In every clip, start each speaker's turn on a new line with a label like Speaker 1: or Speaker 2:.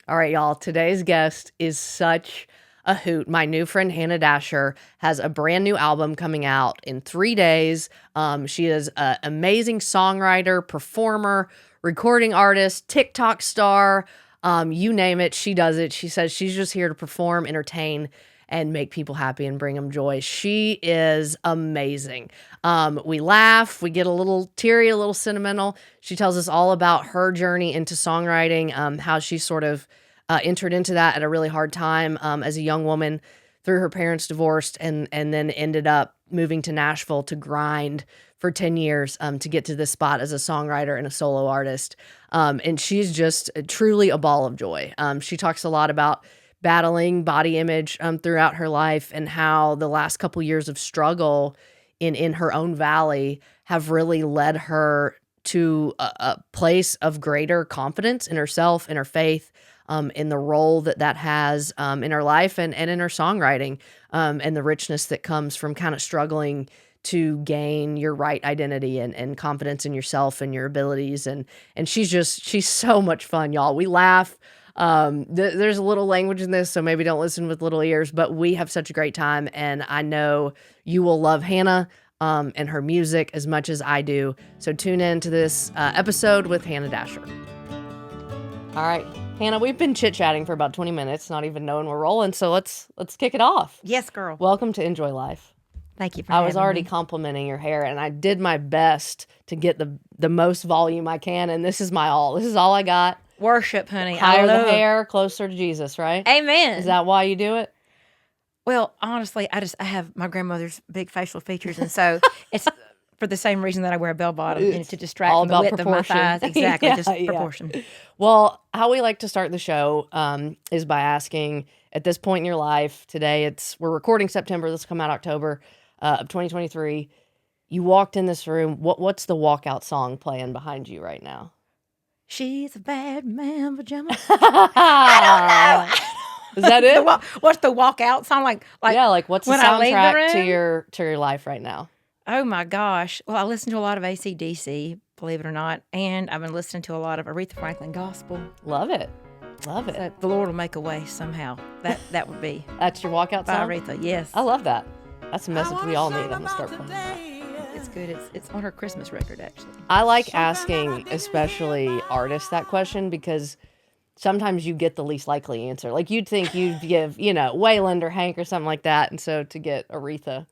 Speaker 1: All right, y'all. Today's guest is such a hoot. My new friend Hannah Dasher has a brand new album coming out in 3 days. She is an amazing songwriter, performer, recording artist, TikTok star. You name it, she does it. She says she's just here to perform, entertain, and make people happy and bring them joy. She is amazing. We laugh, we get a little teary, a little sentimental. She tells us all about her journey into songwriting, how she sort of entered into that at a really hard time as a young woman through her parents' divorced and then ended up moving to Nashville to grind for 10 years to get to this spot as a songwriter and a solo artist. And she's just truly a ball of joy. She talks a lot about battling body image throughout her life and how the last couple years of struggle in her own valley have really led her to a place of greater confidence in herself, in her faith, in the role that has in her life and in her songwriting, and the richness that comes from kind of struggling to gain your right identity and confidence in yourself and your abilities. And she's so much fun, y'all. We laugh. There's a little language in this, so maybe don't listen with little ears, but we have such a great time, and I know you will love Hannah and her music as much as I do. So tune in to this episode with Hannah Dasher. All right, Hannah, we've been chit-chatting for about 20 minutes, not even knowing we're rolling, so let's kick it off.
Speaker 2: Yes, girl.
Speaker 1: Welcome to Enjoy Life.
Speaker 2: Thank you for
Speaker 1: I was
Speaker 2: having
Speaker 1: already
Speaker 2: me.
Speaker 1: complimenting your hair, and I did my best to get the most volume I can, and this is my all. This is all I got.
Speaker 2: Worship, honey.
Speaker 1: Higher
Speaker 2: I
Speaker 1: the
Speaker 2: love
Speaker 1: hair, closer to Jesus, right?
Speaker 2: Amen.
Speaker 1: Is that why you do it?
Speaker 2: Well, honestly, I have my grandmother's big facial features, and so it's for the same reason that I wear a bell bottom, to distract
Speaker 1: all
Speaker 2: from the
Speaker 1: about
Speaker 2: width
Speaker 1: proportion.
Speaker 2: of my thighs. Exactly,
Speaker 1: Yeah,
Speaker 2: just
Speaker 1: yeah.
Speaker 2: proportion.
Speaker 1: Well, how we like to start the show is by asking, at this point in your life, today we're recording September, this will come out October of 2023. You walked in this room. What's the walkout song playing behind you right now?
Speaker 2: She's a bad man pajama.
Speaker 1: Is that it?
Speaker 2: What's the walkout song like?
Speaker 1: Yeah, like what's the
Speaker 2: when I leave the
Speaker 1: soundtrack to
Speaker 2: room?
Speaker 1: your life right now?
Speaker 2: Oh my gosh! Well, I listen to a lot of AC/DC, believe it or not, and I've been listening to a lot of Aretha Franklin gospel.
Speaker 1: Love it. Love it.
Speaker 2: So the Lord will make a way somehow. That would be
Speaker 1: That's your walkout
Speaker 2: by
Speaker 1: song?
Speaker 2: Aretha. Yes,
Speaker 1: I love that. That's a message we all need. I'm going to start playing that.
Speaker 2: it's good. It's on her Christmas record actually.
Speaker 1: I like asking, especially artists, that question because sometimes you get the least likely answer. Like you'd think you'd give, Wayland or Hank or something like that. And so to get Aretha,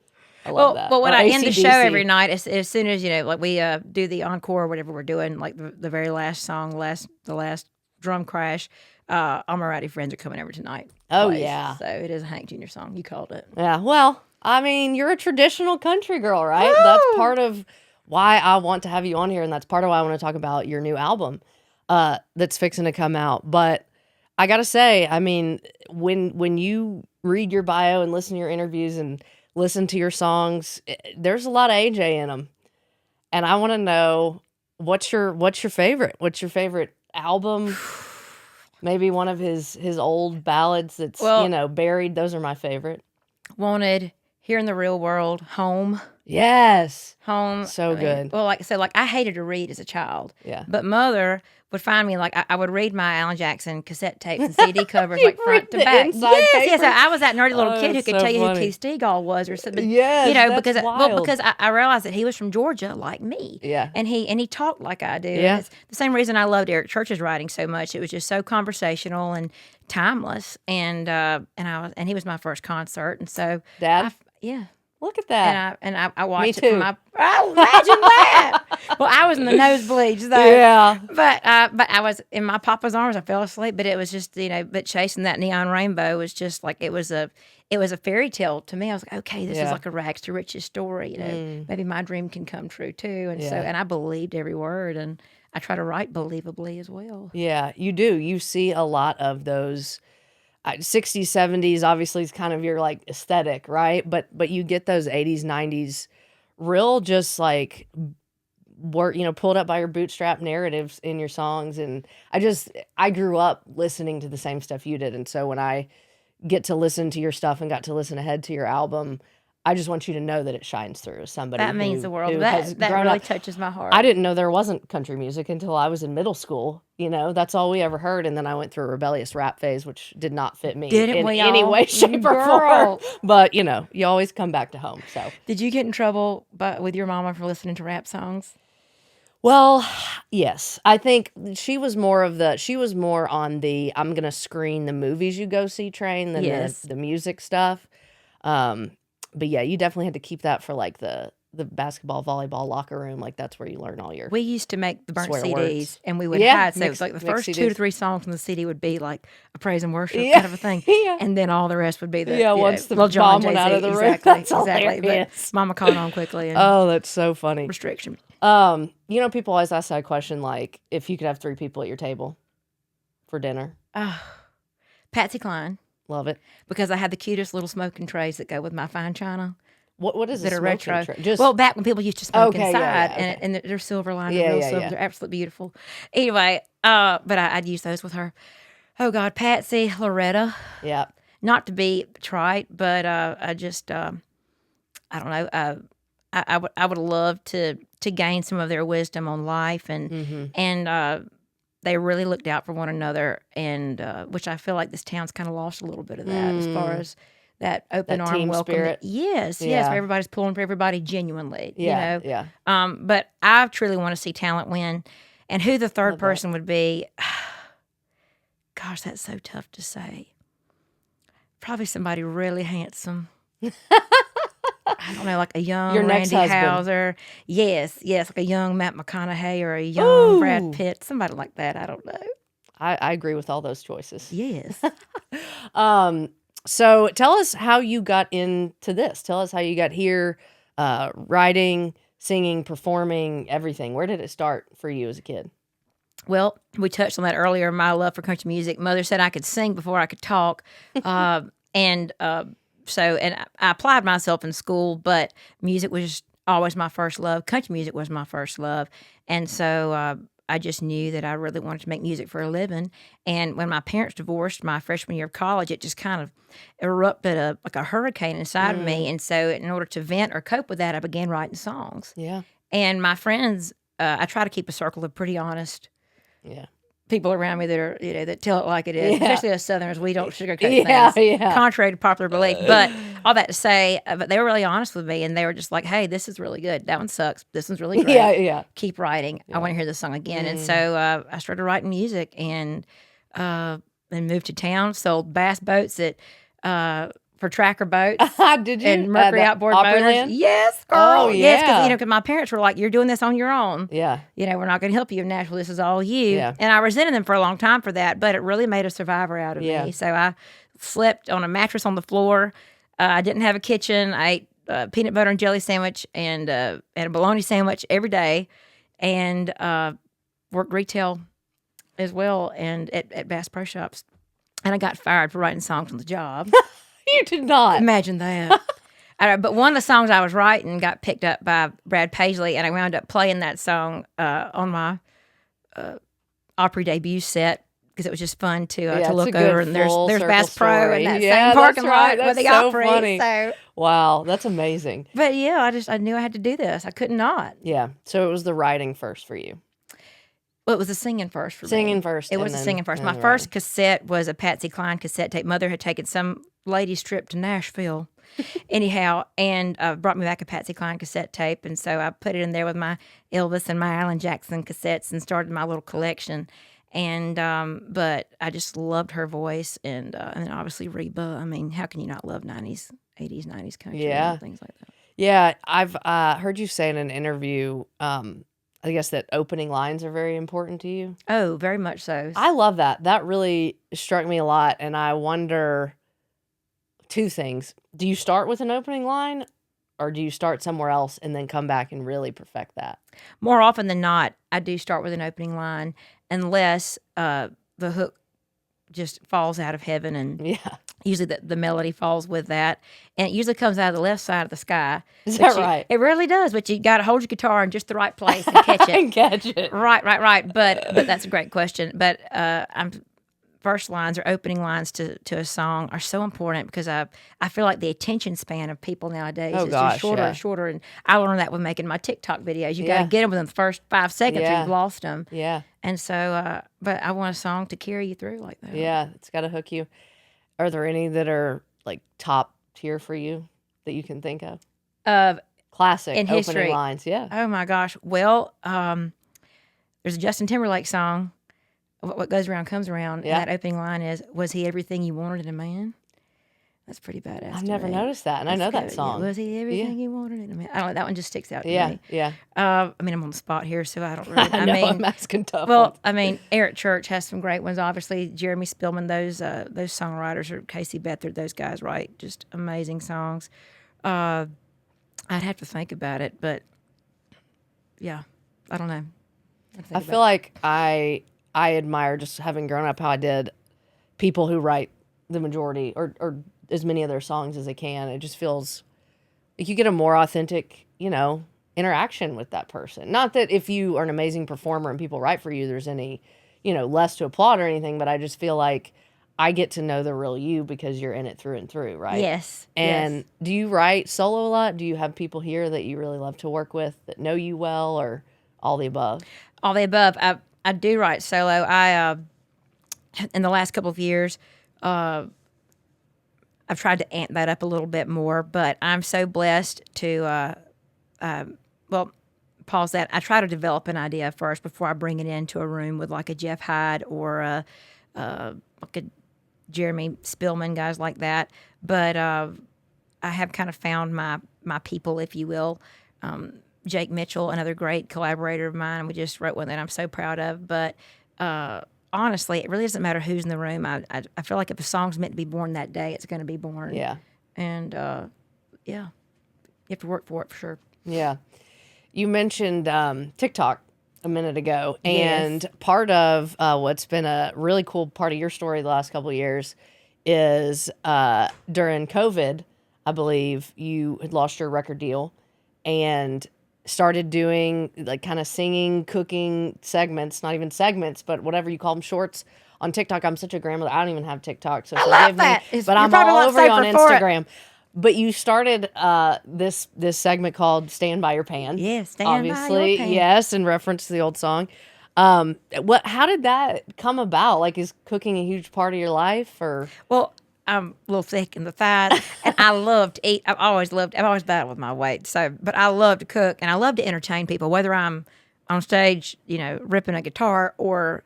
Speaker 1: I love that.
Speaker 2: Well, when
Speaker 1: Or
Speaker 2: I end the show
Speaker 1: AC/DC.
Speaker 2: every night, as soon as like we do the encore or whatever we're doing, like the very last song, the last drum crash, all my rowdy friends are coming over tonight.
Speaker 1: Oh,
Speaker 2: plays.
Speaker 1: yeah.
Speaker 2: So it is a Hank Jr. song. You called it.
Speaker 1: Yeah, well, I mean, you're a traditional country girl, right?
Speaker 2: Woo!
Speaker 1: That's part of why I want to have you on here, and that's part of why I want to talk about your new album that's fixing to come out. But I gotta say, I mean, when you read your bio and listen to your interviews and listen to your songs, there's a lot of AJ in them, and I want to know what's your favorite? What's your favorite album? Maybe one of his old ballads that's buried. Those are my favorite.
Speaker 2: Wanted, Here in the Real World, Home.
Speaker 1: Yes.
Speaker 2: Home.
Speaker 1: So good.
Speaker 2: Well, like I said, like I hated to read as a child.
Speaker 1: Yeah.
Speaker 2: But Mother would find me like I would read my Alan Jackson cassette tapes and CD covers
Speaker 1: You
Speaker 2: like front
Speaker 1: read
Speaker 2: to
Speaker 1: the
Speaker 2: back.
Speaker 1: inside
Speaker 2: Yes.
Speaker 1: papers?
Speaker 2: I was that nerdy little
Speaker 1: Oh,
Speaker 2: kid who
Speaker 1: that's
Speaker 2: could
Speaker 1: so
Speaker 2: tell you
Speaker 1: funny.
Speaker 2: who Keith Stegall was or something.
Speaker 1: Yes, that's
Speaker 2: because
Speaker 1: wild.
Speaker 2: because I realized that he was from Georgia like me.
Speaker 1: Yeah.
Speaker 2: And he talked like I do.
Speaker 1: Yeah.
Speaker 2: And it's the same reason I loved Eric Church's writing so much. It was just so conversational and timeless. And he was my first concert. And so
Speaker 1: Dad?
Speaker 2: yeah.
Speaker 1: Look at that.
Speaker 2: And I watched
Speaker 1: Me
Speaker 2: it
Speaker 1: too.
Speaker 2: from my. Oh, imagine that! Well, I was in the nosebleeds though.
Speaker 1: Yeah.
Speaker 2: But I was in my papa's arms. I fell asleep. But it was just but chasing that neon rainbow was just like it was a fairy tale to me. I was like, okay, this is like a rags to riches story. Maybe my dream can come true too. And so I believed every word, and I try to write believably as well.
Speaker 1: Yeah, you do. You see a lot of those 60s, 70s, obviously is kind of your like aesthetic, right? But you get those 80s, 90s real just like pulled up by your bootstrap narratives in your songs. And I grew up listening to the same stuff you did. And so when I get to listen to your stuff and got to listen ahead to your album, I just want you to know that it shines through as somebody
Speaker 2: That means
Speaker 1: who,
Speaker 2: the world.
Speaker 1: who has
Speaker 2: That
Speaker 1: grown
Speaker 2: really
Speaker 1: up.
Speaker 2: touches my heart.
Speaker 1: I didn't know there wasn't country music until I was in middle school. That's all we ever heard. And then I went through a rebellious rap phase, which did not fit me
Speaker 2: Didn't
Speaker 1: in
Speaker 2: we
Speaker 1: any
Speaker 2: all?
Speaker 1: way, shape, or
Speaker 2: Girl.
Speaker 1: form. But, you always come back to home. So,
Speaker 2: Did you get in trouble with your mama for listening to rap songs?
Speaker 1: well, yes. I think she was more on the I'm going to screen the movies you go see train than
Speaker 2: Yes.
Speaker 1: the music stuff. But yeah, you definitely had to keep that for like the basketball, volleyball locker room. Like that's where you learn all your
Speaker 2: We used to make the burnt
Speaker 1: swear
Speaker 2: CDs,
Speaker 1: words.
Speaker 2: and we would
Speaker 1: Yeah,
Speaker 2: hide. So it
Speaker 1: mix-
Speaker 2: was like the
Speaker 1: mix
Speaker 2: first 2
Speaker 1: CDs.
Speaker 2: to 3 songs on the CD would be like a praise and worship
Speaker 1: Yeah.
Speaker 2: kind of a thing,
Speaker 1: Yeah.
Speaker 2: and then all the rest would be the
Speaker 1: Yeah, once the
Speaker 2: Lil Jon,
Speaker 1: bomb went
Speaker 2: Jay-Z,
Speaker 1: out of the room.
Speaker 2: exactly,
Speaker 1: That's
Speaker 2: exactly.
Speaker 1: hilarious.
Speaker 2: But Mama caught on quickly, and
Speaker 1: Oh, that's so funny.
Speaker 2: restriction.
Speaker 1: People always ask that question, like if you could have 3 people at your table for dinner.
Speaker 2: Patsy Cline,
Speaker 1: Love it.
Speaker 2: because I had the cutest little smoking trays that go with my fine china.
Speaker 1: What is
Speaker 2: That
Speaker 1: a
Speaker 2: are
Speaker 1: smoking
Speaker 2: retro.
Speaker 1: tray? Just
Speaker 2: Well, back when people used to smoke
Speaker 1: Okay,
Speaker 2: inside,
Speaker 1: yeah, okay.
Speaker 2: and they're silver lined,
Speaker 1: Yeah,
Speaker 2: real
Speaker 1: yeah,
Speaker 2: silver.
Speaker 1: yeah.
Speaker 2: They're absolutely beautiful. Anyway, but I'd use those with her. Oh God, Patsy, Loretta.
Speaker 1: yeah.
Speaker 2: Not to be trite, but I just I don't know. I would love to gain some of their wisdom on life, and they really looked out for one another, and which I feel like this town's kind of lost a little bit of that as far as that open
Speaker 1: That
Speaker 2: arm
Speaker 1: team
Speaker 2: welcome.
Speaker 1: spirit.
Speaker 2: Yes,
Speaker 1: Yeah.
Speaker 2: where everybody's pulling for everybody genuinely.
Speaker 1: Yeah, yeah.
Speaker 2: But I truly want to see talent win, and who the third
Speaker 1: Love that.
Speaker 2: person would be. Gosh, that's so tough to say. Probably somebody really handsome. I don't know, like a young
Speaker 1: Your next
Speaker 2: Randy
Speaker 1: husband.
Speaker 2: Houser. Yes, like a young Matt McConaughey or a young
Speaker 1: Ooh.
Speaker 2: Brad Pitt, somebody like that. I don't know.
Speaker 1: I agree with all those choices.
Speaker 2: Yes.
Speaker 1: So tell us how you got into this. Tell us how you got here, writing, singing, performing, everything. Where did it start for you as a kid?
Speaker 2: Well, we touched on that earlier, my love for country music. Mother said I could sing before I could talk. And I applied myself in school, but music was always my first love. Country music was my first love. And so I just knew that I really wanted to make music for a living. And when my parents divorced my freshman year of college, it just kind of erupted like a hurricane inside of me. And so in order to vent or cope with that, I began writing songs.
Speaker 1: Yeah.
Speaker 2: And my friends, I try to keep a circle of pretty honest
Speaker 1: Yeah.
Speaker 2: people around me that are, that tell it like it is.
Speaker 1: Yeah.
Speaker 2: Especially us Southerners, we don't sugarcoat
Speaker 1: Yeah,
Speaker 2: things,
Speaker 1: yeah.
Speaker 2: contrary to popular belief. But all that to say, but they were really honest with me, and they were just like, "Hey, this is really good. That one sucks. This one's really great.
Speaker 1: Yeah, yeah.
Speaker 2: Keep writing. I want to hear this song again." And so I started writing music, and moved to town, sold bass boats for tracker boats.
Speaker 1: Did you?
Speaker 2: And Mercury Outboard Motors.
Speaker 1: Opryland?
Speaker 2: Yes, girl.
Speaker 1: Oh,
Speaker 2: Yes,
Speaker 1: yeah.
Speaker 2: because my parents were like, "You're doing this on your own.
Speaker 1: Yeah.
Speaker 2: We're not going to help you in Nashville. This is all you."
Speaker 1: Yeah.
Speaker 2: And I resented them for a long time for that, but it really made a survivor out of
Speaker 1: Yeah.
Speaker 2: me. So I slept on a mattress on the floor. I didn't have a kitchen. I ate peanut butter and jelly sandwich and a bologna sandwich every day, and worked retail as well and at Bass Pro Shops. And I got fired for writing songs on the job.
Speaker 1: You did not.
Speaker 2: Imagine that. But one of the songs I was writing got picked up by Brad Paisley, and I wound up playing that song on my Opry debut set because it was just fun to
Speaker 1: it's a
Speaker 2: look
Speaker 1: good
Speaker 2: over, and there's
Speaker 1: full
Speaker 2: Bass
Speaker 1: circle
Speaker 2: Pro
Speaker 1: story.
Speaker 2: in that
Speaker 1: Yeah,
Speaker 2: same parking
Speaker 1: that's right.
Speaker 2: lot with
Speaker 1: That's
Speaker 2: the
Speaker 1: so
Speaker 2: Opry.
Speaker 1: funny.
Speaker 2: So,
Speaker 1: Wow, that's amazing.
Speaker 2: but yeah, I knew I had to do this. I could not.
Speaker 1: Yeah. So it was the writing first for you.
Speaker 2: Well, it was the singing first for me.
Speaker 1: Singing first.
Speaker 2: It
Speaker 1: and
Speaker 2: was the
Speaker 1: then-
Speaker 2: singing first.
Speaker 1: and
Speaker 2: My
Speaker 1: then
Speaker 2: first cassette was a Patsy Cline cassette tape. Mother had taken some lady's trip to Nashville, anyhow, and brought me back a Patsy Cline cassette tape. And so I put it in there with my Elvis and my Alan Jackson cassettes and started my little collection. And but I just loved her voice, and then obviously Reba. I mean, how can you not love 90s, 80s, 90s country
Speaker 1: Yeah.
Speaker 2: and things like that?
Speaker 1: Yeah, I've heard you say in an interview, I guess that opening lines are very important to you.
Speaker 2: Oh, very much so.
Speaker 1: I love that. That really struck me a lot, and I wonder two things. Do you start with an opening line, or do you start somewhere else and then come back and really perfect that?
Speaker 2: More often than not, I do start with an opening line, unless the hook just falls out of heaven, and
Speaker 1: Yeah.
Speaker 2: usually the melody falls with that, and it usually comes out of the left side of the sky.
Speaker 1: Is
Speaker 2: But
Speaker 1: that right?
Speaker 2: It really does, but you got to hold your guitar in just the right place and catch it.
Speaker 1: And catch it.
Speaker 2: Right. But that's a great question. But I'm first lines or opening lines to a song are so important because I feel like the attention span of people nowadays is just shorter and shorter. And I learned that with making my TikTok videos. You got to get them within the first 5 seconds or you've lost them.
Speaker 1: Yeah.
Speaker 2: And so, but I want a song to carry you through like that.
Speaker 1: Yeah, it's got to hook you. Are there any that are like top tier for you that you can think of? Classic
Speaker 2: in
Speaker 1: opening
Speaker 2: history.
Speaker 1: lines, yeah.
Speaker 2: Oh my gosh. Well, there's a Justin Timberlake song, What Goes Around Comes Around.
Speaker 1: Yeah.
Speaker 2: And that opening line is, was he everything you wanted in a man? That's pretty badass.
Speaker 1: I've never noticed that, and I know that song.
Speaker 2: Was he everything you wanted in a man? I don't know. That one just sticks out to me.
Speaker 1: Yeah.
Speaker 2: I mean, I'm on the spot here, so I don't really.
Speaker 1: I know, I'm asking tough
Speaker 2: Well,
Speaker 1: ones.
Speaker 2: I mean, Eric Church has some great ones. Obviously, Jeremy Spillman, those songwriters, or Casey Beathard, those guys write just amazing songs. I'd have to think about it, but yeah, I don't know.
Speaker 1: I feel like I admire, just having grown up how I did, people who write the majority or as many of their songs as they can. It just feels like you get a more authentic, interaction with that person. Not that if you are an amazing performer and people write for you, there's any, less to applaud or anything, but I just feel like I get to know the real you because you're in it through and through, right?
Speaker 2: Yes.
Speaker 1: And do you write solo a lot? Do you have people here that you really love to work with that know you well, or all the above?
Speaker 2: All the above. I do write solo. I in the last couple of years, I've tried to amp that up a little bit more, but I'm so blessed to, pause that. I try to develop an idea first before I bring it into a room with like a Jeff Hyde or like a Jeremy Spillman, guys like that. But I have kind of found my people, if you will. Jake Mitchell, another great collaborator of mine, and we just wrote one that I'm so proud of. But honestly, it really doesn't matter who's in the room. I feel like if a song's meant to be born that day, it's going to be born.
Speaker 1: Yeah.
Speaker 2: And, you have to work for it for sure.
Speaker 1: Yeah. You mentioned TikTok a minute ago, and
Speaker 2: Yes.
Speaker 1: part of what's been a really cool part of your story the last couple of years is during COVID, I believe you had lost your record deal and started doing like kind of singing, cooking segments, not even segments, but whatever you call them, shorts on TikTok. I'm such a grandmother. I don't even have TikTok, so forgive me. But I'm all over you on Instagram. But you started this segment called "Stand by Your Pan."
Speaker 2: Yeah, stand
Speaker 1: obviously,
Speaker 2: by your pan.
Speaker 1: yes, in reference to the old song. How did that come about? Like, is cooking a huge part of your life, or?
Speaker 2: Well, I'm a little thick in the thighs, and I love to eat. I've always battled with my weight. But I love to cook, and I love to entertain people, whether I'm on stage, ripping a guitar, or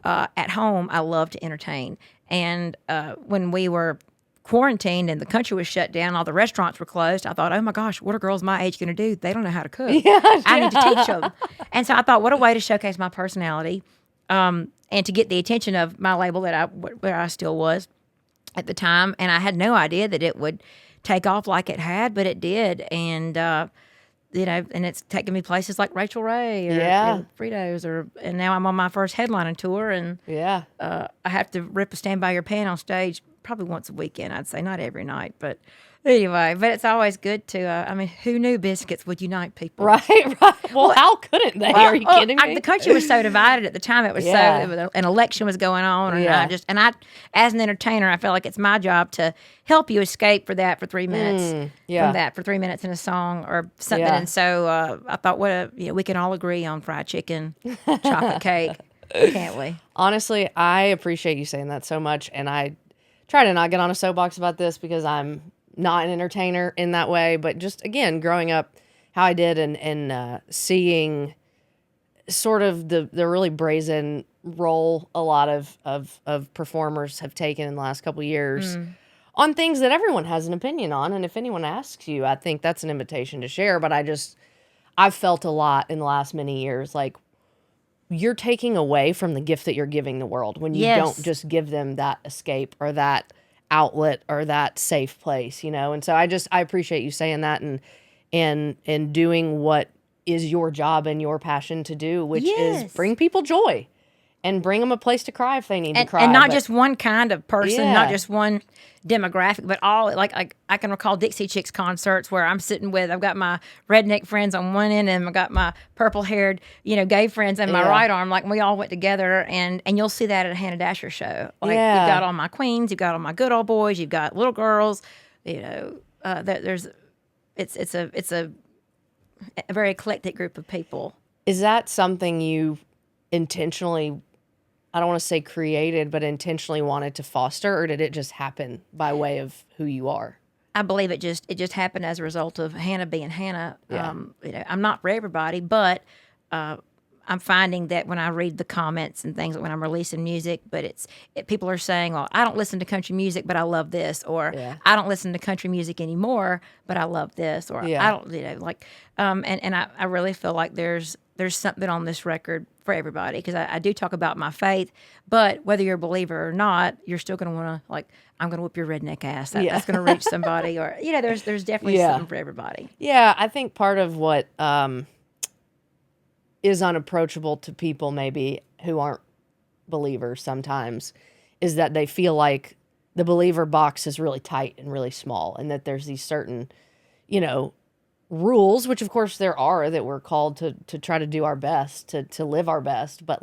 Speaker 2: at home. I love to entertain. And when we were quarantined and the country was shut down, all the restaurants were closed, I thought, oh my gosh, what are girls my age going to do? They don't know how to cook. I need to teach them. And so I thought, what a way to showcase my personality, and to get the attention of my label where I still was at the time. And I had no idea that it would take off like it had, but it did. And and it's taken me places like Rachel Ray or Fritos, and now I'm on my first headlining tour, and I have to rip a Stand By Your Pan on stage probably once a weekend, I'd say, not every night, but anyway. But it's always good to. Who knew biscuits would unite people?
Speaker 1: Right. Well, how couldn't they? Are you kidding me?
Speaker 2: The country was so divided at the time. It was an election was going on, and I, as an entertainer, I feel like it's my job to help you escape for 3 minutes from that for 3 minutes in a song or something. And so I thought, we can all agree on fried chicken, chocolate cake, can't we?
Speaker 1: Honestly, I appreciate you saying that so much, and I try to not get on a soapbox about this because I'm not an entertainer in that way, but just, again, growing up how I did and seeing sort of the really brazen role a lot of performers have taken in the last couple of years on things that everyone has an opinion on. And if anyone asks you, I think that's an invitation to share. But I've felt a lot in the last many years, like, you're taking away from the gift that you're giving the world when you don't just give them that escape or that outlet or that safe place, And so I appreciate you saying that and doing what is your job and your passion to do, which is bring people joy. and bring them a place to cry if they need to cry.
Speaker 2: And not just one kind of person,
Speaker 1: Yeah.
Speaker 2: not just one demographic, but all. Like I can recall Dixie Chicks concerts where I'm sitting with, I've got my redneck friends on one end, and I've got my purple haired, gay friends in my right arm. Like we all went together, and you'll see that at a Hannah Dasher show. Like you've got all my queens, you've got all my good old boys, you've got little girls. There's it's a very eclectic group of people.
Speaker 1: Is that something you intentionally, I don't want to say created, but intentionally wanted to foster, or did it just happen by way of who you are?
Speaker 2: I believe it just happened as a result of Hannah being Hannah.
Speaker 1: Yeah.
Speaker 2: I'm not for everybody, but I'm finding that when I read the comments and things when I'm releasing music, but people are saying, "Well, I don't listen to country music, but I love this," or "I don't listen to country music anymore, but I love this," or "I don't," and I really feel like there's something on this record for everybody, because I do talk about my faith, but whether you're a believer or not, you're still going to want to, I'm going to whip your redneck ass. That's going to reach somebody, or there's definitely something for everybody.
Speaker 1: Yeah, I think part of what is unapproachable to people maybe who aren't believers sometimes is that they feel like the believer box is really tight and really small, and that there's these certain, rules, which of course there are, that we're called to try to do our best, to live our best. But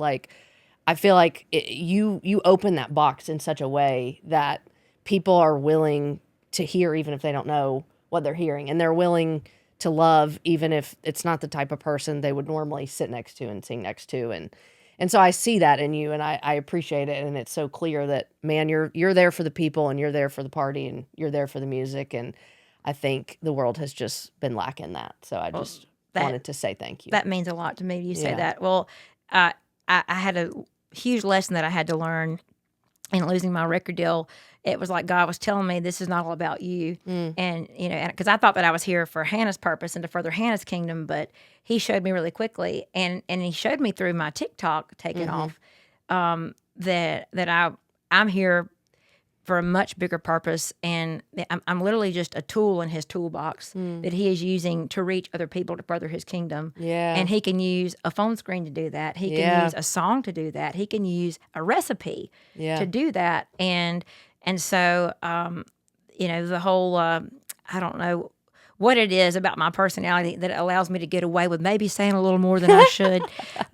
Speaker 1: I feel like you open that box in such a way that people are willing to hear, even if they don't know what they're hearing, and they're willing to love, even if it's not the type of person they would normally sit next to and sing next to. And so I see that in you, and I appreciate it. And it's so clear that, man, you're there for the people, and you're there for the party, and you're there for the music. And I think the world has just been lacking that. So I just wanted to say thank you.
Speaker 2: That means a lot to me. You say that. Well, I had a huge lesson that I had to learn in losing my record deal. It was like God was telling me, this is not all about you. And, because I thought that I was here for Hannah's purpose and to further Hannah's kingdom, but he showed me really quickly, and he showed me through my TikTok taking off, that I'm here for a much bigger purpose, and I'm literally just a tool in his toolbox that he is using to reach other people to further his kingdom.
Speaker 1: Yeah.
Speaker 2: And he can use a phone screen to do that. He can use a song to do that. He can use a recipe to do that. And so, the whole, I don't know what it is about my personality that allows me to get away with maybe saying a little more than I should,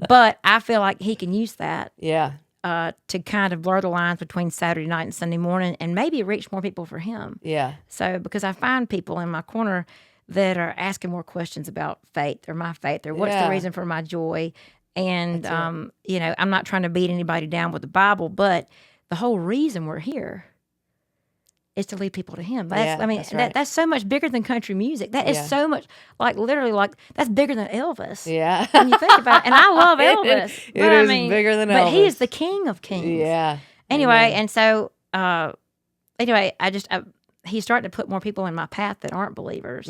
Speaker 2: but I feel like he can use that.
Speaker 1: Yeah.
Speaker 2: To kind of blur the lines between Saturday night and Sunday morning, and maybe reach more people for him.
Speaker 1: Yeah.
Speaker 2: So, because I find people in my corner that are asking more questions about faith, or my faith, or what's the reason for my joy. And, I'm not trying to beat anybody down with the Bible, but the whole reason we're here is to lead people to him. That's, that's so much bigger than country music. That is so much, literally, that's bigger than Elvis.
Speaker 1: Yeah.
Speaker 2: When you think about it. And I love Elvis.
Speaker 1: It is bigger than Elvis.
Speaker 2: But he is the King of Kings.
Speaker 1: Yeah.
Speaker 2: Anyway, and so, he's starting to put more people in my path that aren't believers.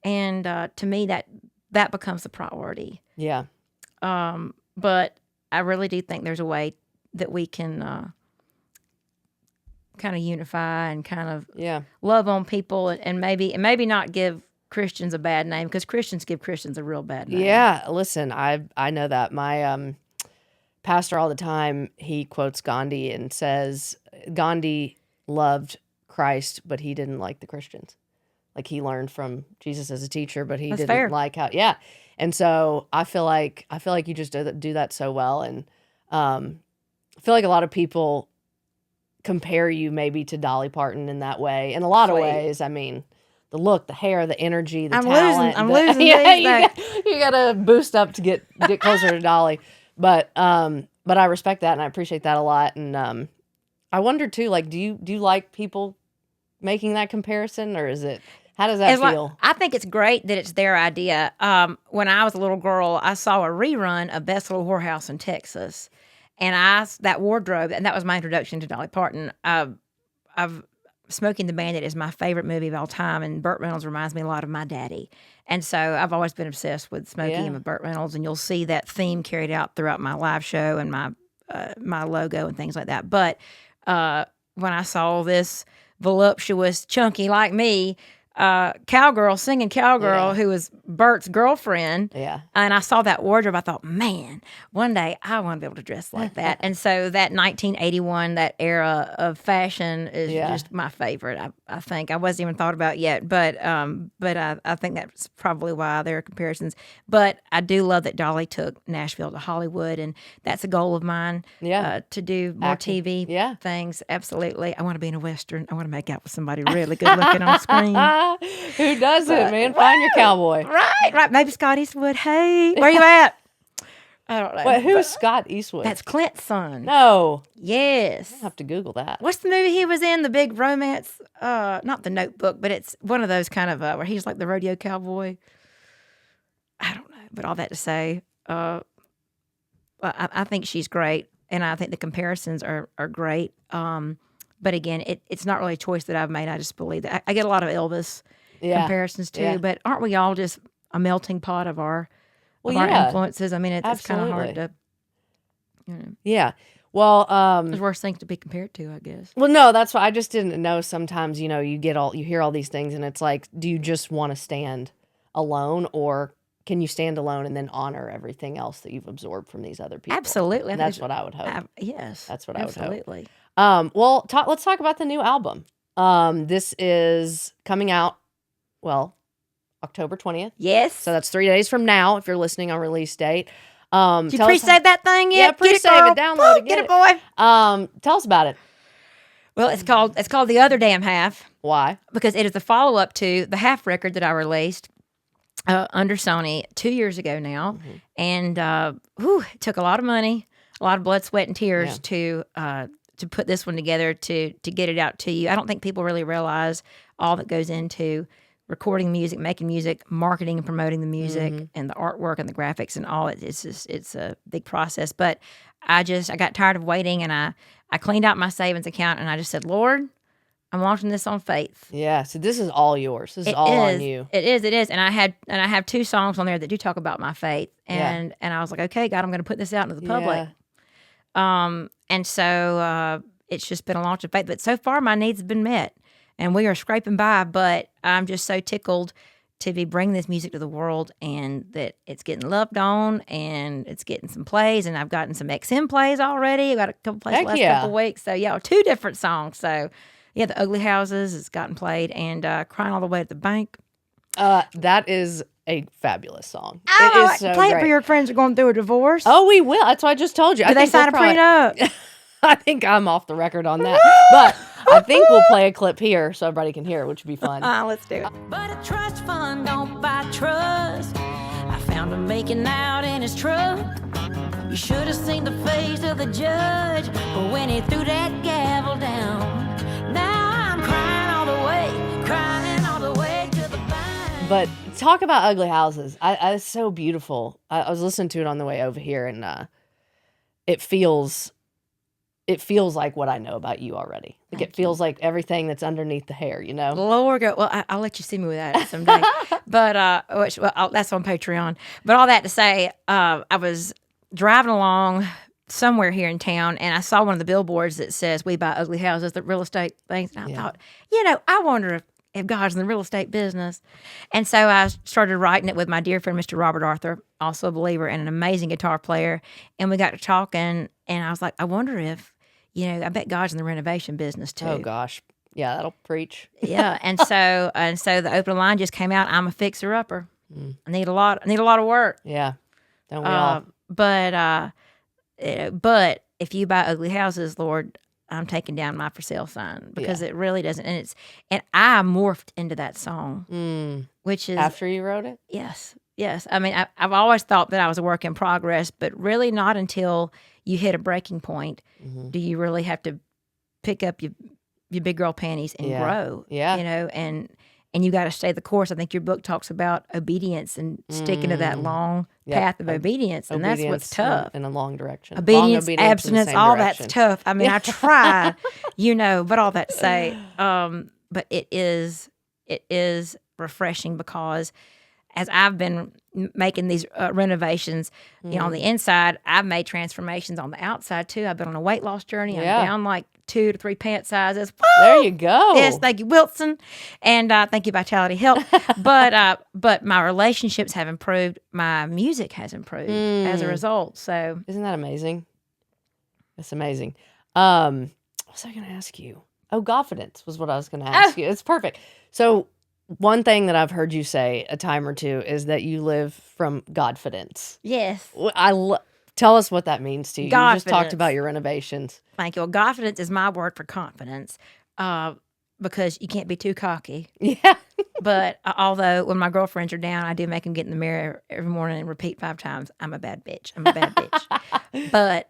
Speaker 2: And to me, that becomes the priority.
Speaker 1: Yeah.
Speaker 2: But I really do think there's a way that we can kind of unify and kind of love on people, and maybe not give Christians a bad name, because Christians give Christians a real bad name.
Speaker 1: Yeah, listen, I know that. My pastor all the time, he quotes Gandhi and says Gandhi loved Christ, but he didn't like the Christians. Like, he learned from Jesus as a teacher, but he didn't like how. Yeah, and so I feel like you just do that so well, and I feel like a lot of people compare you maybe to Dolly Parton in that way, in a lot of ways. I mean, the look, the hair, the energy, the talent.
Speaker 2: I'm losing.
Speaker 1: You gotta boost up to get closer to Dolly. But I respect that, and I appreciate that a lot. And I wonder too, do you like people making that comparison, or is it, how does that feel?
Speaker 2: I think it's great that it's their idea. When I was a little girl, I saw a rerun of Best Little Whorehouse in Texas. And that wardrobe, and that was my introduction to Dolly Parton. Smoking the Bandit is my favorite movie of all time, and Burt Reynolds reminds me a lot of my daddy. And so I've always been obsessed with Smokey and with Burt Reynolds, and you'll see that theme carried out throughout my live show and my logo and things like that. But when I saw this voluptuous chunky like me cowgirl singing cowgirl who was Bert's girlfriend.
Speaker 1: Yeah.
Speaker 2: And I saw that wardrobe. I thought, man, one day I want to be able to dress like that. And so that 1981, that era of fashion is just my favorite. I think I wasn't even thought about yet, but I think that's probably why there are comparisons. But I do love that Dolly took Nashville to Hollywood, and that's a goal of mine. To do more TV things. Absolutely, I want to be in a Western. I want to make out with somebody really good looking on screen.
Speaker 1: Who doesn't, man? Find your cowboy.
Speaker 2: Right. Maybe Scott Eastwood. Hey, where you at? I don't know.
Speaker 1: Wait, who's Scott Eastwood?
Speaker 2: That's Clint's son.
Speaker 1: No.
Speaker 2: Yes.
Speaker 1: I'll have to Google that.
Speaker 2: What's the movie he was in? The big romance? Not The Notebook, but it's one of those kind of where he's like the rodeo cowboy. I don't know, but all that to say, I think she's great, and I think the comparisons are great. But again, it's not really a choice that I've made. I just believe that I get a lot of Elvis comparisons too. But aren't we all just a melting pot of our influences? I mean, it's kind of hard to.
Speaker 1: Yeah. Well,
Speaker 2: there's worse things to be compared to, I guess.
Speaker 1: Well, no, that's why I just didn't know. Sometimes, you hear all these things, and it's like, do you just want to stand alone, or can you stand alone and then honor everything else that you've absorbed from these other people?
Speaker 2: Absolutely.
Speaker 1: And that's what I would hope.
Speaker 2: Yes.
Speaker 1: That's what I would hope.
Speaker 2: Absolutely.
Speaker 1: Well, let's talk about the new album. This is coming out, October 20th.
Speaker 2: Yes.
Speaker 1: So that's 3 days from now if you're listening on release date.
Speaker 2: Did you pre-save that thing yet?
Speaker 1: Yeah, pre-save it, download it,
Speaker 2: get it, boy.
Speaker 1: Tell us about it.
Speaker 2: Well, it's called The Other Damn Half.
Speaker 1: Why?
Speaker 2: Because it is the follow-up to the half record that I released under Sony 2 years ago now. Mm-hmm. And it took a lot of money, a lot of blood, sweat, and tears to put this one together, to get it out to you. I don't think people really realize all that goes into recording music, making music, marketing and promoting the music, and the artwork and the graphics and all. It's a big process. But I got tired of waiting, and I cleaned out my savings account, and I just said, Lord, I'm launching this on faith.
Speaker 1: Yeah, so this is all yours. This is all on you.
Speaker 2: It is. And I have 2 songs on there that do talk about my faith. And I was like, okay, God, I'm going to put this out into the public. And so it's just been a launch of faith. But so far, my needs have been met, and we are scraping by. But I'm just so tickled to be bringing this music to the world, and that it's getting loved on, and it's getting some plays, and I've gotten some XM plays already. I've got a couple plays the last couple weeks. So, 2 different songs. So, The Ugly Houses has gotten played, and Crying All the Way to the Bank.
Speaker 1: That is a fabulous song.
Speaker 2: It
Speaker 1: is so
Speaker 2: play
Speaker 1: great.
Speaker 2: it for your friends who are going through a divorce.
Speaker 1: Oh, we will. That's what I just told you.
Speaker 2: Do they sign a prenup?
Speaker 1: I think I'm off the record on that. But I think we'll play a clip here so everybody can hear it, which would be fun.
Speaker 2: Let's do it.
Speaker 3: But a trust fund don't buy trust. I found him making out in his truck. You should have seen the face of the judge when he threw that gavel down. Now I'm crying all the way to the bank.
Speaker 1: But talk about Ugly Houses. It's so beautiful. I was listening to it on the way over here, and it feels like what I know about you already. Like it feels like everything that's underneath the hair,
Speaker 2: Lord, well, I'll let you see me with that someday. But that's on Patreon. But all that to say, I was driving along somewhere here in town, and I saw one of the billboards that says "We buy ugly houses," the real estate things. And I thought, I wonder if God's in the real estate business. And so I started writing it with my dear friend, Mr. Robert Arthur, also a believer and an amazing guitar player. And we got to talking, and I was like, I wonder if, I bet God's in the renovation business too.
Speaker 1: Oh gosh. Yeah, that'll preach.
Speaker 2: Yeah. And so the opening line just came out, I'm a fixer-upper. I need a lot of work.
Speaker 1: Yeah. Don't we all?
Speaker 2: But if you buy ugly houses, Lord, I'm taking down my for sale sign, because it really doesn't. And I morphed into that song, which is
Speaker 1: after you wrote it.
Speaker 2: Yes. I mean, I've always thought that I was a work in progress, but really not until you hit a breaking point do you really have to pick up your big girl panties and grow.
Speaker 1: Yeah.
Speaker 2: And you got to stay the course. I think your book talks about obedience and sticking to that long path of obedience, and that's what's tough.
Speaker 1: In a long direction.
Speaker 2: Obedience, abstinence, all that's tough. I mean, I try, but all that to say, but it is refreshing, because as I've been making these renovations, on the inside, I've made transformations on the outside too. I've been on a weight loss journey. I'm down like 2 to 3 pant sizes. Woo!
Speaker 1: There you go.
Speaker 2: Yes, thank you, Wilson, and thank you, Vitality Health. But my relationships have improved. My music has improved as a result. So
Speaker 1: isn't that amazing? That's amazing. What was I going to ask you? Oh, confidence was what I was going to ask you. It's perfect. So one thing that I've heard you say a time or two is that you live from Godfidence.
Speaker 2: yes.
Speaker 1: Tell us what that means to you. You just talked
Speaker 2: Godfidence.
Speaker 1: about your renovations.
Speaker 2: Thank you. Well, confidence is my word for confidence, because you can't be too cocky.
Speaker 1: Yeah.
Speaker 2: But although when my girlfriends are down, I do make them get in the mirror every morning and repeat 5 times, "I'm a bad bitch. I'm a bad bitch." But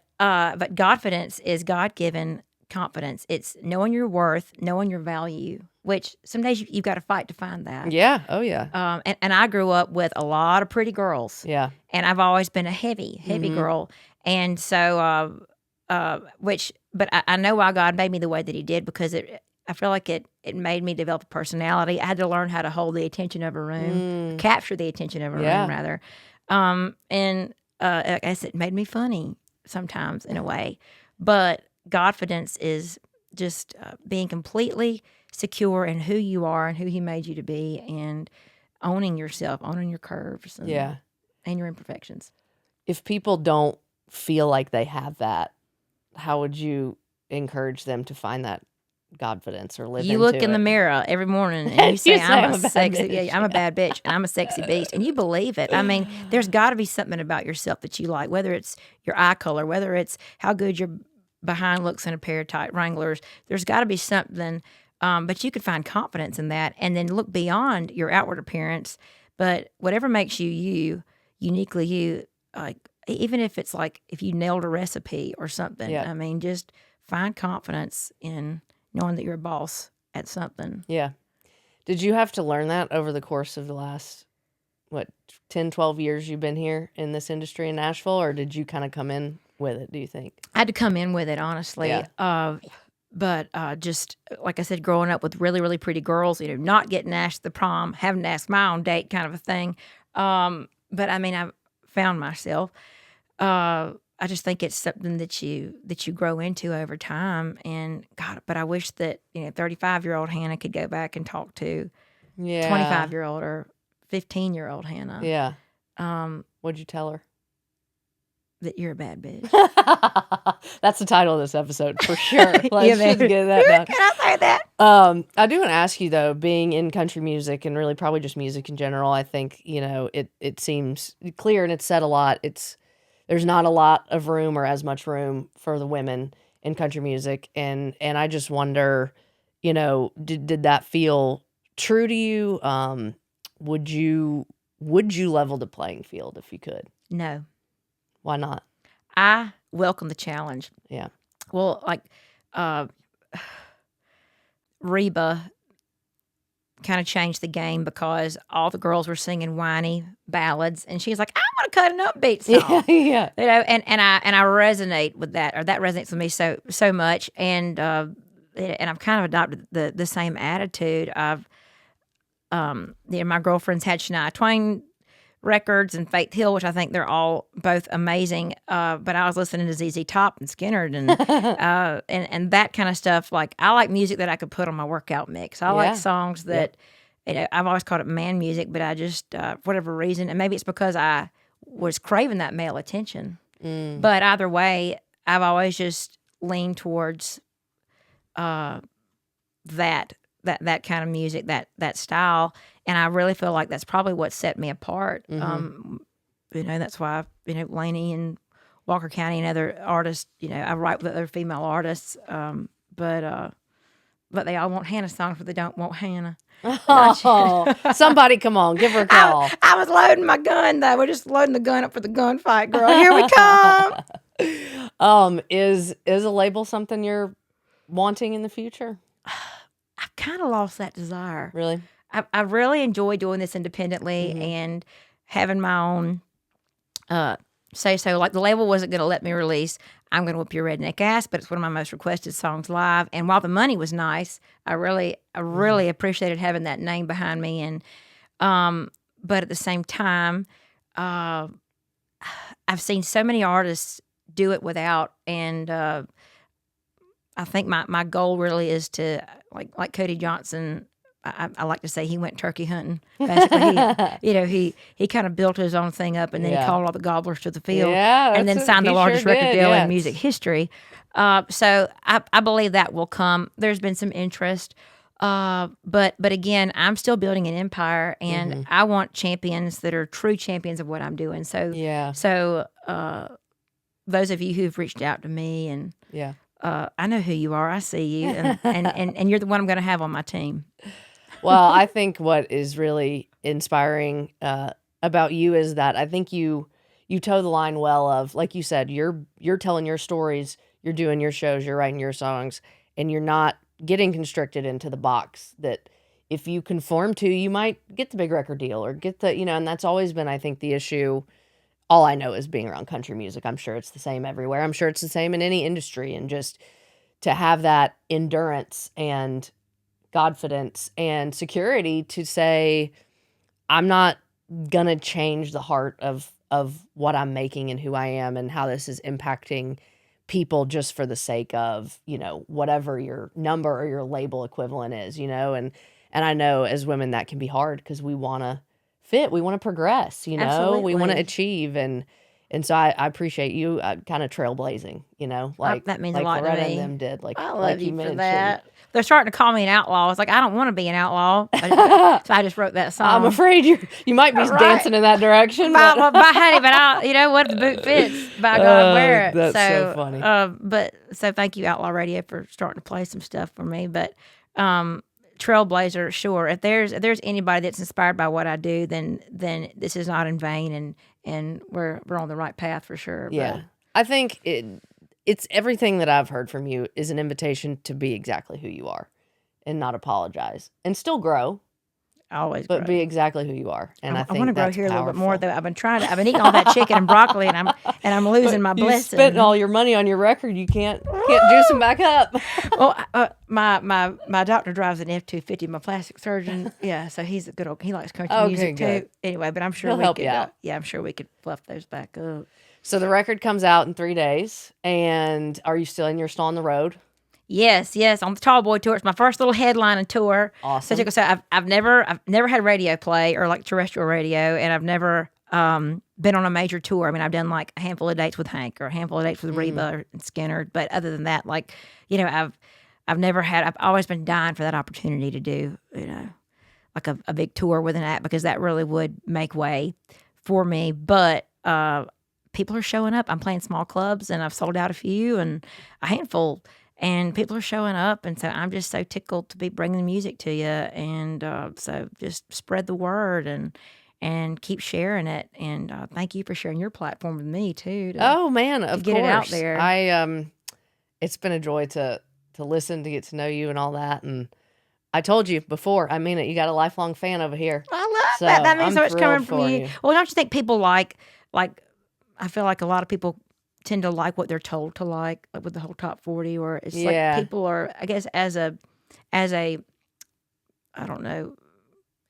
Speaker 2: confidence is God-given confidence. It's knowing your worth, knowing your value, which some days you've got to fight to find that.
Speaker 1: Yeah. Oh, yeah.
Speaker 2: And I grew up with a lot of pretty girls.
Speaker 1: Yeah.
Speaker 2: And I've always been a heavy girl. And so, but I know why God made me the way that He did, because I feel like it made me develop a personality. I had to learn how to hold the attention of a room, capture the attention of a room, rather. And I guess it made me funny sometimes in a way. But Godfidence is just being completely secure in who you are and who He made you to be, and owning yourself, owning your curves and your imperfections.
Speaker 1: If people don't feel like they have that, how would you encourage them to find that confidence or live
Speaker 2: You
Speaker 1: into
Speaker 2: look in
Speaker 1: it?
Speaker 2: the mirror every morning and you say,
Speaker 1: I'm
Speaker 2: I'm
Speaker 1: a
Speaker 2: a
Speaker 1: bad
Speaker 2: sexy,
Speaker 1: bitch.
Speaker 2: I'm a bad bitch and I'm a sexy beast. And you believe it. I mean, there's got to be something about yourself that you like, whether it's your eye color, whether it's how good your behind looks in a pair of tight Wranglers. There's got to be something, but you could find confidence in that and then look beyond your outward appearance. But whatever makes you, uniquely you, even if it's like if you nailed a recipe or something, I mean, just find confidence in knowing that you're a boss at something.
Speaker 1: Yeah. Did you have to learn that over the course of the last, 10, 12 years you've been here in this industry in Nashville, or did you kind of come in with it, do you think?
Speaker 2: I had to come in with it, honestly.
Speaker 1: Yeah.
Speaker 2: But just like I said, growing up with really, really pretty girls, not getting asked to the prom, having to ask my own date kind of a thing. But I mean, I've found myself. I just think it's something that you grow into over time. And God, but I wish that 35-year-old Hannah could go back and talk to 25-year-old or 15-year-old Hannah.
Speaker 1: Yeah. What'd you tell her?
Speaker 2: That you're a bad bitch.
Speaker 1: That's the title of this episode for sure. Let's just get that down.
Speaker 2: Can I say that?
Speaker 1: I do want to ask you though, being in country music and really probably just music in general, I think it seems clear, and it's said a lot. There's not a lot of room or as much room for the women in country music, and I just wonder, did that feel true to you? Would you level the playing field if you could?
Speaker 2: No.
Speaker 1: Why not?
Speaker 2: I welcome the challenge.
Speaker 1: Yeah.
Speaker 2: Well, like Reba kind of changed the game because all the girls were singing whiny ballads, and she's like, "I want to cut an upbeat song."
Speaker 1: Yeah.
Speaker 2: And I resonate with that, or that resonates with me so much, and I've kind of adopted the same attitude. I've my girlfriends had Shania Twain records and Faith Hill, which I think they're all both amazing. But I was listening to ZZ Top and Skinner and that kind of stuff. Like, I like music that I could put on my workout mix. I like songs that I've always called it man music, but I just for whatever reason, and maybe it's because I was craving that male attention. But either way, I've always just leaned towards that kind of music, that style. And I really feel like that's probably what set me apart. That's why, Laney and Walker County and other artists, I write with other female artists. But they all want Hannah songs, but they don't want Hannah.
Speaker 1: Oh, somebody come on, give her a call.
Speaker 2: I was loading my gun, though. We're just loading the gun up for the gunfight, girl. Here we come.
Speaker 1: Is a label something you're wanting in the future?
Speaker 2: I've kind of lost that desire.
Speaker 1: Really?
Speaker 2: I really enjoy doing this independently and having my own say-so. Like, the label wasn't going to let me release I'm Gonna Whip Your Redneck Ass, but it's one of my most requested songs live. And while the money was nice, I really appreciated having that name behind me. And but at the same time, I've seen so many artists do it without, and I think my goal really is to like Cody Johnson. I like to say he went turkey hunting. Basically, he kind of built his own thing up, and then he called all the gobblers to the field, and then signed the largest record deal in music history. So I believe that will come. There's been some interest, but again, I'm still building an empire, and I want champions that are true champions of what I'm doing. So those of you who've reached out to me, and I know who you are. I see you, and you're the one I'm going to have on my team.
Speaker 1: Well, I think what is really inspiring about you is that I think you toe the line well of, like you said, you're telling your stories, you're doing your shows, you're writing your songs, and you're not getting constricted into the box that if you conform to, you might get the big record deal or get the, and that's always been, I think, the issue. All I know is being around country music. I'm sure it's the same everywhere. I'm sure it's the same in any industry, and just to have that endurance and confidence and security to say, I'm not gonna change the heart of what I'm making and who I am and how this is impacting people just for the sake of, whatever your number or your label equivalent is, and I know as women that can be hard because we want to fit, we want to progress,
Speaker 2: Absolutely.
Speaker 1: we want to achieve, and so I appreciate you kind of trailblazing,
Speaker 2: that means
Speaker 1: like
Speaker 2: a lot
Speaker 1: Loretta
Speaker 2: to me.
Speaker 1: and them did, like
Speaker 2: I love
Speaker 1: like
Speaker 2: you for
Speaker 1: mentioned.
Speaker 2: that. They're starting to call me an outlaw. I was like, I don't want to be an outlaw. So I just wrote that song.
Speaker 1: I'm afraid you might be
Speaker 2: Right.
Speaker 1: dancing in that direction.
Speaker 2: By
Speaker 1: But
Speaker 2: honey, but you know what? If the boot fits, by God, wear it.
Speaker 1: That's so funny.
Speaker 2: So thank you, Outlaw Radio, for starting to play some stuff for me. But Trailblazer, sure. If there's anybody that's inspired by what I do, then this is not in vain, and we're on the right path for sure.
Speaker 1: Yeah,
Speaker 2: But
Speaker 1: I think it's everything that I've heard from you is an invitation to be exactly who you are and not apologize and still grow,
Speaker 2: I always
Speaker 1: but
Speaker 2: grow.
Speaker 1: be exactly who you are. And I think
Speaker 2: want to grow
Speaker 1: that's
Speaker 2: here a little bit
Speaker 1: powerful.
Speaker 2: more, though. I've been eating all that chicken and broccoli, and I'm losing my
Speaker 1: You
Speaker 2: blessing.
Speaker 1: spent all your money on your record. You can't juice them back up.
Speaker 2: Well, my doctor drives an F-250. My plastic surgeon, so he's a good old. He likes country
Speaker 1: Okay,
Speaker 2: music
Speaker 1: good.
Speaker 2: too. Anyway, but I'm sure
Speaker 1: He'll
Speaker 2: we
Speaker 1: help
Speaker 2: could.
Speaker 1: you out.
Speaker 2: I'm sure we could fluff those back up.
Speaker 1: So the record comes out in 3 days, and you're still on the road?
Speaker 2: Yes, on the Tall Boy tour. It's my first little headlining tour.
Speaker 1: Awesome.
Speaker 2: So I've never had radio play or like terrestrial radio, and I've never been on a major tour. I mean, I've done like a handful of dates with Hank or a handful of dates with Reba and Skinner, but other than that, like I've always been dying for that opportunity to do like a big tour with an act, because that really would make way for me. But people are showing up. I'm playing small clubs, and I've sold out a few and a handful. And people are showing up, and so I'm just so tickled to be bringing the music to you. And so just spread the word and keep sharing it. And thank you for sharing your platform with me too.
Speaker 1: Oh man, of
Speaker 2: get
Speaker 1: course.
Speaker 2: it out there.
Speaker 1: It's been a joy to listen, to get to know you and all that. And I told you before, I mean it. You got a lifelong fan over here.
Speaker 2: I love
Speaker 1: So,
Speaker 2: that. That means
Speaker 1: I'm
Speaker 2: so much coming
Speaker 1: thrilled
Speaker 2: from
Speaker 1: for
Speaker 2: you.
Speaker 1: you.
Speaker 2: Well, don't you think people like? I feel like a lot of people tend to like what they're told to like with the whole top 40, or it's
Speaker 1: Yeah.
Speaker 2: like people are, I guess, as a I don't know,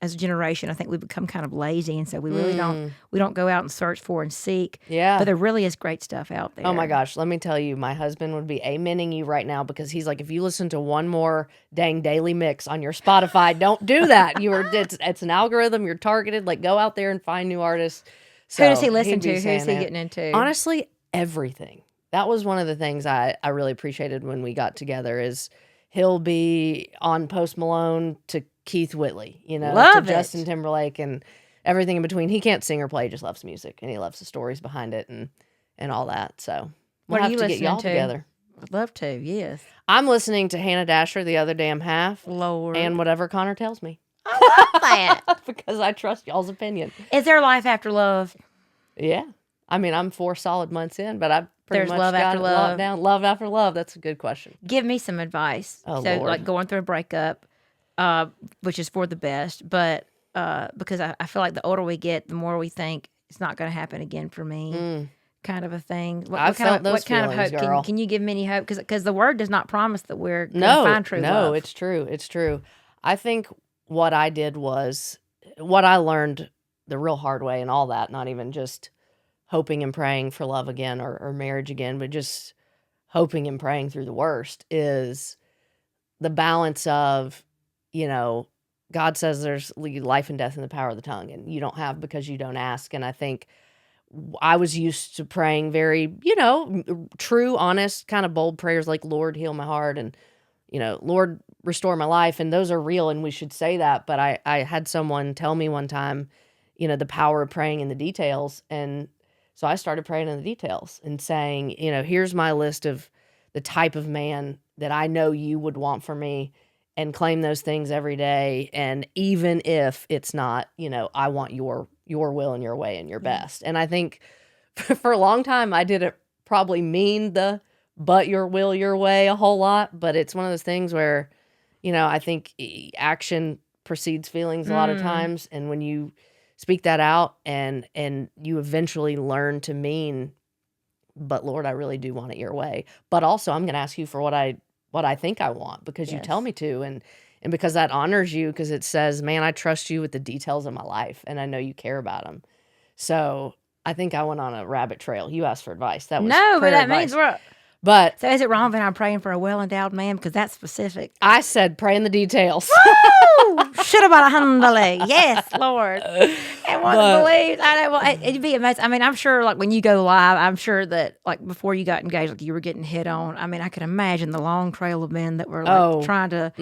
Speaker 2: as a generation, I think we've become kind of lazy, and so we really don't go out and search for and seek.
Speaker 1: Yeah.
Speaker 2: But there really is great stuff out there.
Speaker 1: Oh my gosh, let me tell you, my husband would be amening you right now, because he's like, if you listen to one more dang daily mix on your Spotify, don't do that. It's an algorithm, you're targeted, like go out there and find new artists. So
Speaker 2: Who does he listen
Speaker 1: he'd be
Speaker 2: to? Who is
Speaker 1: saying
Speaker 2: he
Speaker 1: that.
Speaker 2: getting into?
Speaker 1: Honestly, everything. That was one of the things I really appreciated when we got together, is he'll be on Post Malone to Keith Whitley,
Speaker 2: Love
Speaker 1: to
Speaker 2: it.
Speaker 1: Justin Timberlake and everything in between. He can't sing or play, he just loves music, and he loves the stories behind it and all that. So we'll
Speaker 2: What are
Speaker 1: have
Speaker 2: you
Speaker 1: to get
Speaker 2: listening
Speaker 1: y'all
Speaker 2: to?
Speaker 1: together.
Speaker 2: I'd love to. Yes,
Speaker 1: I'm listening to Hannah Dasher, The Other Damn Half,
Speaker 2: Lord.
Speaker 1: and whatever Connor tells me,
Speaker 2: I love that.
Speaker 1: because I trust y'all's opinion.
Speaker 2: Is there life after love?
Speaker 1: Yeah. I mean, I'm 4 solid months in, but I've pretty
Speaker 2: There's
Speaker 1: much
Speaker 2: love
Speaker 1: got
Speaker 2: after
Speaker 1: it
Speaker 2: love.
Speaker 1: locked down. Love after love. That's a good question.
Speaker 2: Give me some advice.
Speaker 1: Oh,
Speaker 2: so,
Speaker 1: Lord.
Speaker 2: like going through a breakup, which is for the best, but because I feel like the older we get, the more we think it's not going to happen again for me, kind of a thing.
Speaker 1: I've felt those
Speaker 2: what kind of
Speaker 1: feelings,
Speaker 2: hope
Speaker 1: girl.
Speaker 2: can you give me any hope? Because the word does not promise that we're going to
Speaker 1: No,
Speaker 2: find true love.
Speaker 1: it's true. It's true. I think what I did was, what I learned the real hard way and all that, not even just hoping and praying for love again or marriage again, but just hoping and praying through the worst, is the balance of, God says there's life and death in the power of the tongue, and you don't have because you don't ask. And I think I was used to praying very, true, honest, kind of bold prayers like, Lord, heal my heart, and, Lord, restore my life. And those are real, and we should say that. But I had someone tell me one time, the power of praying in the details. And so I started praying in the details and saying, here's my list of the type of man that I know you would want for me, and claim those things every day. And even if it's not, I want your will and your way and your best. And I think for a long time, I didn't probably mean but your will, your way a whole lot. But it's one of those things where, I think action precedes feelings a lot of times. And when you speak that out and you eventually learn to mean, but Lord, I really do want it your way. But also I'm going to ask you for what I think I want, because you tell me to, and because that honors you, because it says, man, I trust you with the details of my life, and I know you care about them. So I think I went on a rabbit trail. You asked for advice. That was
Speaker 2: No, but
Speaker 1: prayer
Speaker 2: that
Speaker 1: advice.
Speaker 2: means we're.
Speaker 1: But
Speaker 2: So is it wrong when I'm praying for a well-endowed man? Because that's specific.
Speaker 1: I said pray in the details.
Speaker 2: Should have bought a Hyundai. Yes, Lord. And what to believe. I know. Well, it'd be amazing. I mean, I'm sure, like, when you go live, I'm sure that, like, before you got engaged, like, you were getting hit on. I mean, I could imagine the long trail of men that were, like, trying to.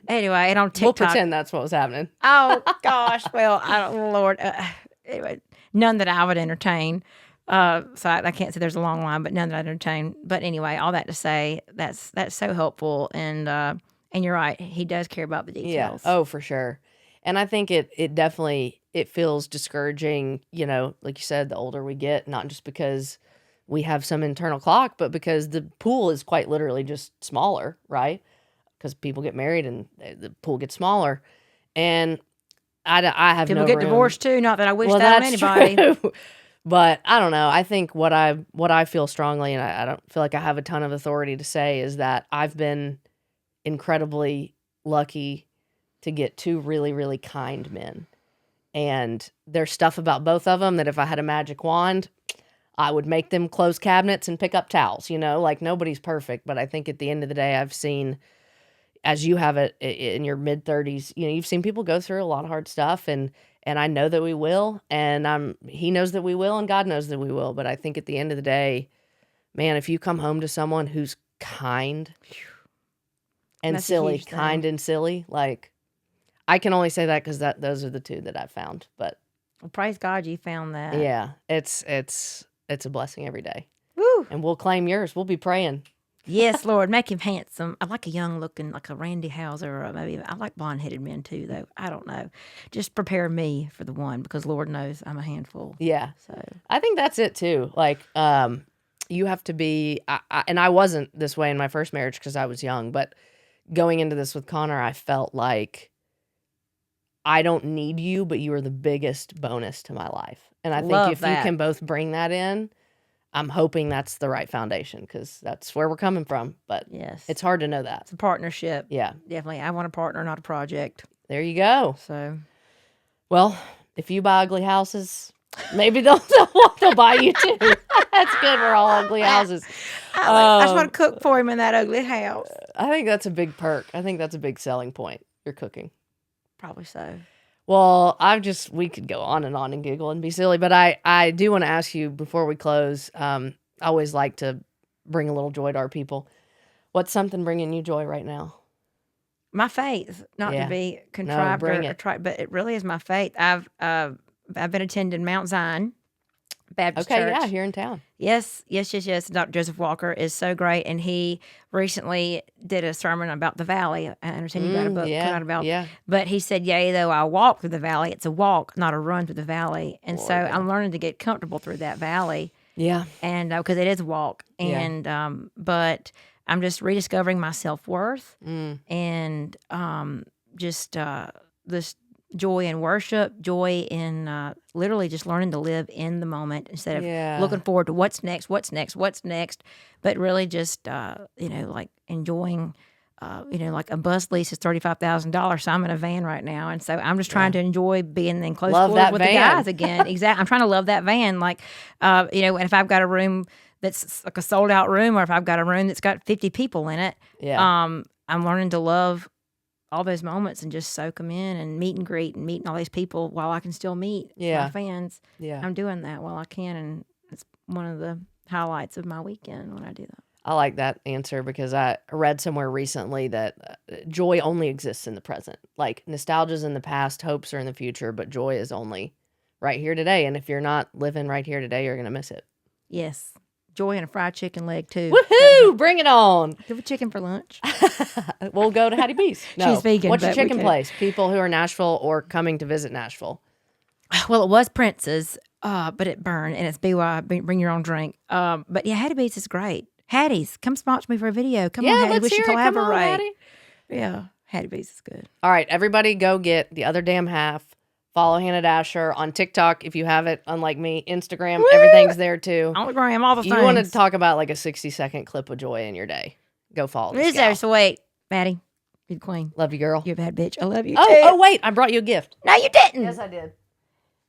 Speaker 2: Anyway, and on TikTok.
Speaker 1: We'll pretend that's what was happening.
Speaker 2: Oh, gosh. Well, I don't, Lord. Anyway, none that I would entertain. So I can't say there's a long line, but none that I'd entertain. But anyway, all that to say, that's so helpful. And you're right. He does care about the details.
Speaker 1: Yeah. Oh, for sure. And I think it definitely, it feels discouraging, like you said, the older we get, not just because we have some internal clock, but because the pool is quite literally just smaller, right? Because people get married and the pool gets smaller. And I have
Speaker 2: People
Speaker 1: no
Speaker 2: get
Speaker 1: room.
Speaker 2: divorced too. Not that I wish
Speaker 1: Well,
Speaker 2: that on
Speaker 1: that's
Speaker 2: anybody.
Speaker 1: true. But I don't know. I think what I feel strongly, and I don't feel like I have a ton of authority to say, is that I've been incredibly lucky to get two really, really kind men. And there's stuff about both of them that if I had a magic wand, I would make them close cabinets and pick up towels, like nobody's perfect. But I think at the end of the day, I've seen, as you have it in your mid 30s, you've seen people go through a lot of hard stuff, and I know that we will, and he knows that we will, and God knows that we will. But I think at the end of the day, man, if you come home to someone who's kind and
Speaker 2: That's a
Speaker 1: silly,
Speaker 2: huge thing.
Speaker 1: kind and silly, like, I can only say that because those are the two that I've found. But
Speaker 2: Well, praise God you found that.
Speaker 1: yeah, it's a blessing every day.
Speaker 2: Woo.
Speaker 1: And we'll claim yours. We'll be praying.
Speaker 2: Yes, Lord, make him handsome. I like a young looking, like a Randy Hauser, or maybe I like blonde headed men too, though. I don't know. Just prepare me for the one, because Lord knows I'm a handful.
Speaker 1: Yeah.
Speaker 2: So
Speaker 1: I think that's it too. Like, you have to be, and I wasn't this way in my first marriage because I was young, but going into this with Connor, I felt like I don't need you, but you are the biggest bonus to my life. And I think
Speaker 2: Love
Speaker 1: if
Speaker 2: that.
Speaker 1: you can both bring that in, I'm hoping that's the right foundation, because that's where we're coming from. But
Speaker 2: yes,
Speaker 1: it's hard to know that.
Speaker 2: it's a partnership.
Speaker 1: Yeah.
Speaker 2: Definitely. I want a partner, not a project.
Speaker 1: There you go.
Speaker 2: So
Speaker 1: Well, if you buy ugly houses, maybe they'll buy you too. That's good. We're all ugly houses.
Speaker 2: I just want to cook for him in that ugly house.
Speaker 1: I think that's a big perk. I think that's a big selling point. You're cooking.
Speaker 2: Probably so.
Speaker 1: Well, we could go on and giggle and be silly, but I do want to ask you before we close. I always like to bring a little joy to our people. What's something bringing you joy right now?
Speaker 2: My faith, not
Speaker 1: Yeah.
Speaker 2: to be contrived
Speaker 1: bring
Speaker 2: or
Speaker 1: it.
Speaker 2: tried, but it really is my faith. I've been attending Mount Zion Baptist
Speaker 1: Okay,
Speaker 2: Church.
Speaker 1: yeah, here in town.
Speaker 2: Yes. Dr. Joseph Walker is so great, and he recently did a sermon about the valley. I understand you got a book put out about.
Speaker 1: Yeah.
Speaker 2: But he said, "Yea, though I walk through the valley, it's a walk, not a run through the valley." And so
Speaker 1: Lord.
Speaker 2: I'm learning to get comfortable through that valley,
Speaker 1: Yeah.
Speaker 2: and because it is a walk,
Speaker 1: Yeah.
Speaker 2: and but I'm just rediscovering my self-worth,
Speaker 1: Mm.
Speaker 2: and just this joy in worship, joy in literally just learning to live in the moment instead of
Speaker 1: Yeah.
Speaker 2: looking forward to what's next, but really just like enjoying like a bus lease is $35,000. So I'm in a van right now, and so I'm just trying to enjoy being in close quarters with the guys again. Exactly, I'm trying to love that van. Like, and if I've got a room that's like a sold out room, or if I've got a room that's got 50 people in it, I'm learning to love all those moments and just soak them in and meet and greet and meeting all these people while I can still meet my fans. Yeah, I'm doing that while I can, and it's one of the highlights of my weekend when I do that.
Speaker 1: I like that answer because I read somewhere recently that joy only exists in the present. Like nostalgia's in the past, hopes are in the future, but joy is only right here today. And if you're not living right here today, you're going to miss it.
Speaker 2: Yes. Joy and a fried chicken leg too.
Speaker 1: Woohoo! Bring it on.
Speaker 2: Give a chicken for lunch.
Speaker 1: We'll go to Hattie B's. No.
Speaker 2: She's vegan.
Speaker 1: What's your chicken place? People who are Nashville or coming to visit Nashville.
Speaker 2: Well, it was Prince's, but it burned, and it's BY, bring your own drink. But yeah, Hattie B's is great. Hattie's, come sponsor me for a video. Come on, Hattie, we should collaborate. Come on, Hattie. Yeah, Hattie B's is good.
Speaker 1: All right, everybody go get The Other Damn Half. Follow Hannah Dasher on TikTok if you have it, unlike me. Instagram, everything's there too.
Speaker 2: On the gram, all the things.
Speaker 1: You want to talk about like a 60-second clip of joy in your day. Go follow this gal.
Speaker 2: So wait, Maddie, you're the queen.
Speaker 1: Love you, girl.
Speaker 2: You're a bad bitch. I love you,
Speaker 1: Oh, wait, I brought you a gift.
Speaker 2: No, you didn't.
Speaker 1: Yes, I did.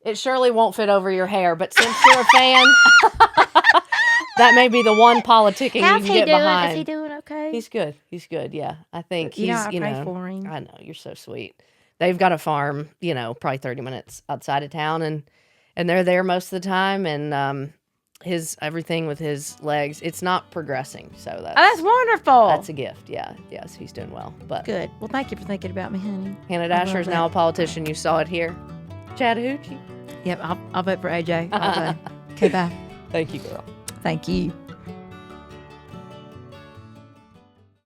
Speaker 1: It surely won't fit over your hair, but since you're a fan... That may be the one politicking you can get behind.
Speaker 2: Is he doing okay?
Speaker 1: He's good. He's good. Yeah, I think he's.
Speaker 2: I pray for him.
Speaker 1: I know, you're so sweet. They've got a farm, probably 30 minutes outside of town, and they're there most of the time. And everything with his legs, it's not progressing. So
Speaker 2: that's wonderful.
Speaker 1: That's a gift. Yeah. Yes, he's doing well. But
Speaker 2: good. Well, thank you for thinking about me, honey.
Speaker 1: Hannah Dasher is now a politician. You saw it here. Chattahoochee.
Speaker 2: Yep. I'll vote for AJ. Okay. Bye.
Speaker 1: Thank you, girl.
Speaker 2: Thank you.